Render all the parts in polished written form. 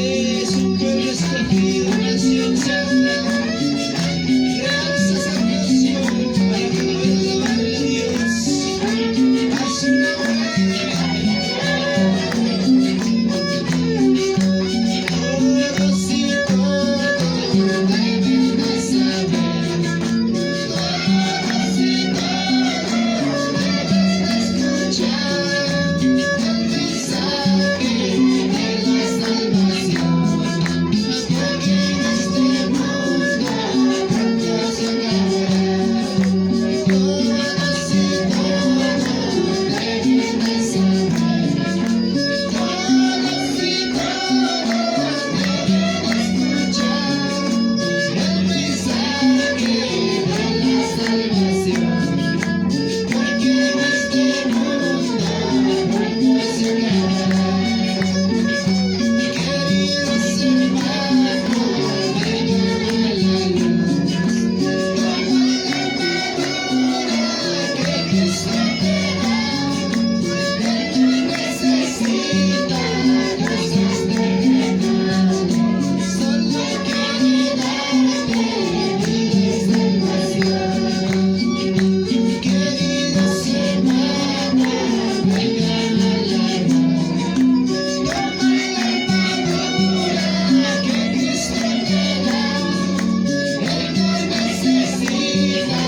eres un pueblo escogido, nación santa, real sacerdocio, para que puedas alabarle a Dios. A su nombre. Todos y todos deben de saber, todos y todos deben de escuchar el mensaje de la salvación, porque en este mundo pronto se acabará. Todos y todos deben de saber, todos y todos deben escuchar el mensaje de la salvación, porque en este mundo pronto se acabará. Queridos hermanos, vengan a la luz, tomen la armadura que Cristo te da. El que necesita cosas terrenales, solo quiere darte vida y salvación. Queridos hermanos, vengan a la luz, tomen la armadura que Cristo te da. El que necesita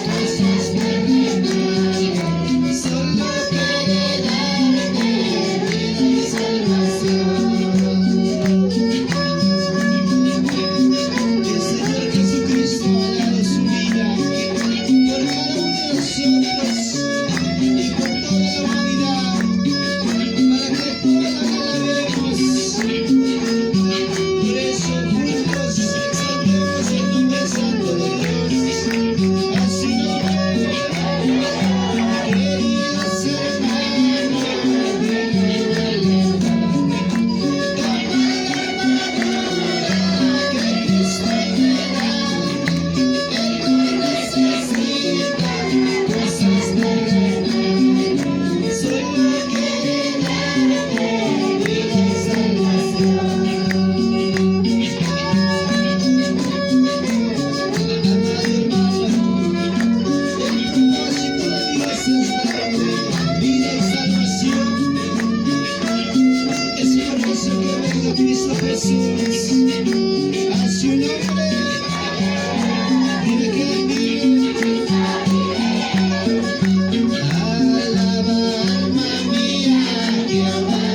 cosas terrenales, solo quiere darte vida y salvación. Que el Señor Jesucristo ha dado su vida por cada uno de nosotros y por toda la humanidad, para que todos alabemos. Por eso juntos exaltemos el nombre santo de Dios. A su nombre. Queridos hermanos, vengan a la luz, tomen la armadura que Cristo te da. El que necesita cosas terrenales, solo quiere darte vida y salvación. Amado hermano, el propósito de Dios es darte vida y salvación. Es por eso que vengo Cristo Jesús. A su nombre, dile que vive. Alaba alma mía Jehová,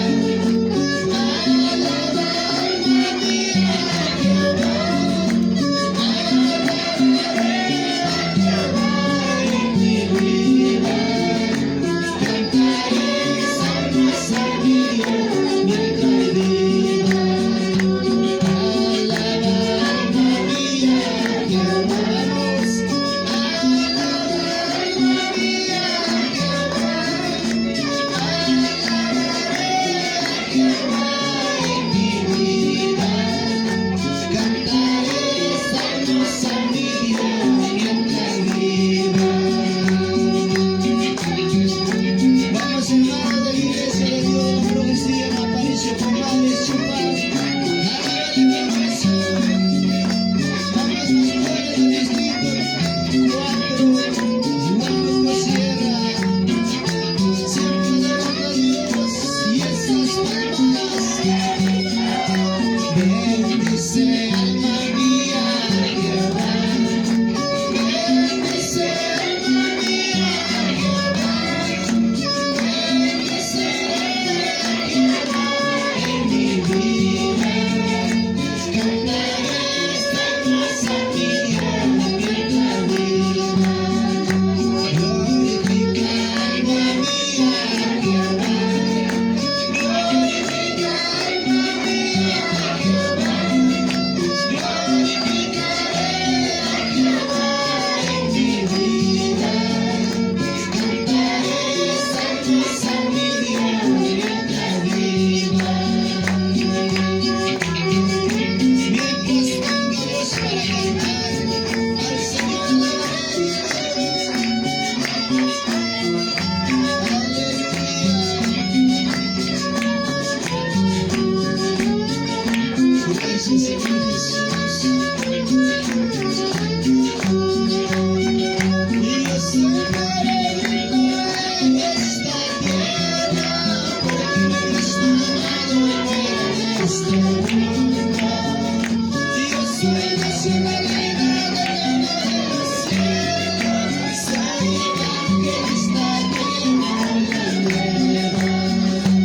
alaba alma mía Jehová, alabaré a Jehová en mi vida, cantaré salmos a mi Dios mientras viva. Alaba alma mía Jehová, vamos, alaba alma mía Jehová, alabaré a Jehová en mi vida, cantaré salmos a mi Dios mientras viva. Vamos hermanos de la iglesia de Dios de la Profecía en Aparicio, Pomales, Chupar, alábale con Jesús. Vamos los jóvenes del distrito 4, Guadalupe Sierra, siempre alabando a Dios y esas palmas. Bendice alma mía Jehová, bendice alma mía Jehová, bendice a Jehová en mi vida, cantaré salmos a mi Dios mientras viva. Glorifica alma mía Jehová, glorifica alma mía Jehová, Gracias, Señor Jesús. Y yo soy peregrino en esta tierra, porque mi Cristo amado mora en este mundo. Y yo soy nacionalidad del reino de los cielos, soy evangelista que no la nueva.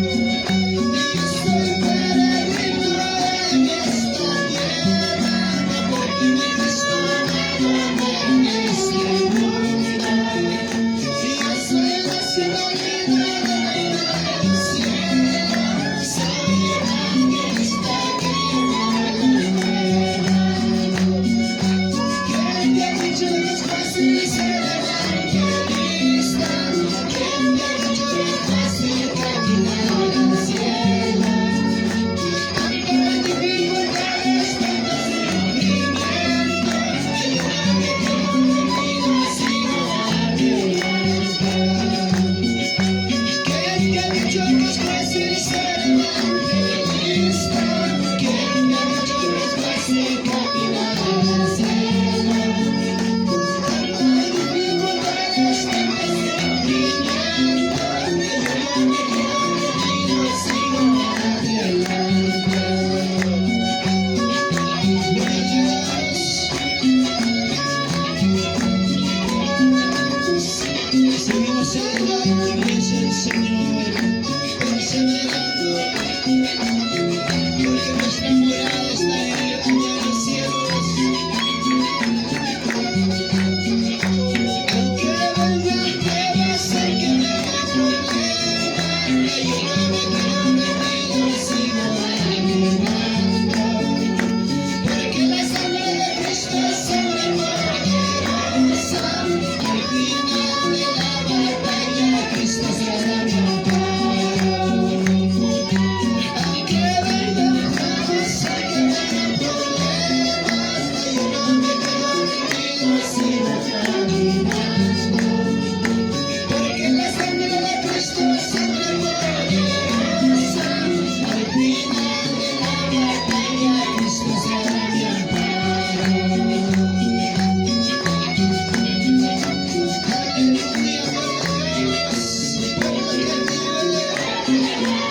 Y yo soy peregrino en esta tierra, porque mi Cristo amado mora en este mundo. Y yo soy nacionalidad del reino de los cielos, soy evangelista que no la nueva. ¿Quién te ha dicho que es fácil ser evangelista? ¿Quién te ha dicho que es fácil caminar al cielo? Tantas dificultades, tantos sufrimientos, ayúdame que conmigo sigo adelante. ¿Quién te ha dicho que es fácil ser evangelista? ¿Quién te ha dicho que es fácil caminar al cielo? Tantas dificultades, tantos sufrimientos, ayúdame que conmigo sigo adelante. Gloria a Dios. Seguimos adelante, iglesia del Señor, perseverando, porque nuestra morada está allá en los cielos. Aunque vengan pruebas, aunque vengan problemas, ayúdame que conmigo sigo caminando. Porque la sangre de Cristo es sangre poderosa, al final de la batalla Cristo será mi amparo. Aunque vengan pruebas, aunque vengan problemas, ayúdame que conmigo sigo caminando. Porque la sangre de Cristo es sangre poderosa, al final de la batalla Cristo será mi amparo. Aleluya, gloria a Dios, pueblo que vive, pueblo que alaba.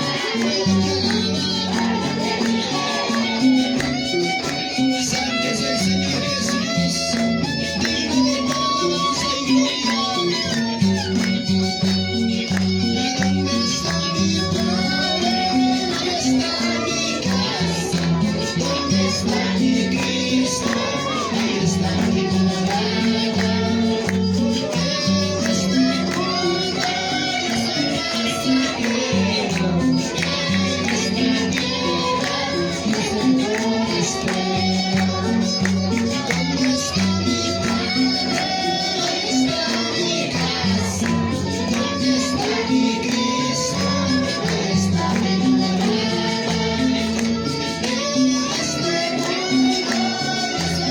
Santo es el Señor Jesús, digno de toda alabanza y gloria. ¿Dónde está mi Padre? ¿Dónde está mi casa? ¿Dónde está mi Cristo? Ahí está mi morada. En este mundo yo soy pasajero, en esta tierra yo soy forastero. ¿Dónde está mi Padre? ¿Dónde está mi casa? ¿Dónde está mi Cristo? Ahí está mi morada. En este mundo yo soy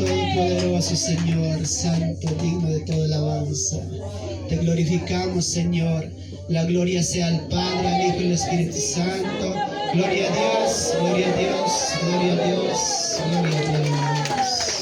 Todopoderoso, Señor, santo, digno de toda alabanza. Te glorificamos, Señor. La gloria sea al Padre, al Hijo y al Espíritu Santo. Gloria a Dios, gloria a Dios, gloria a Dios, gloria a Dios.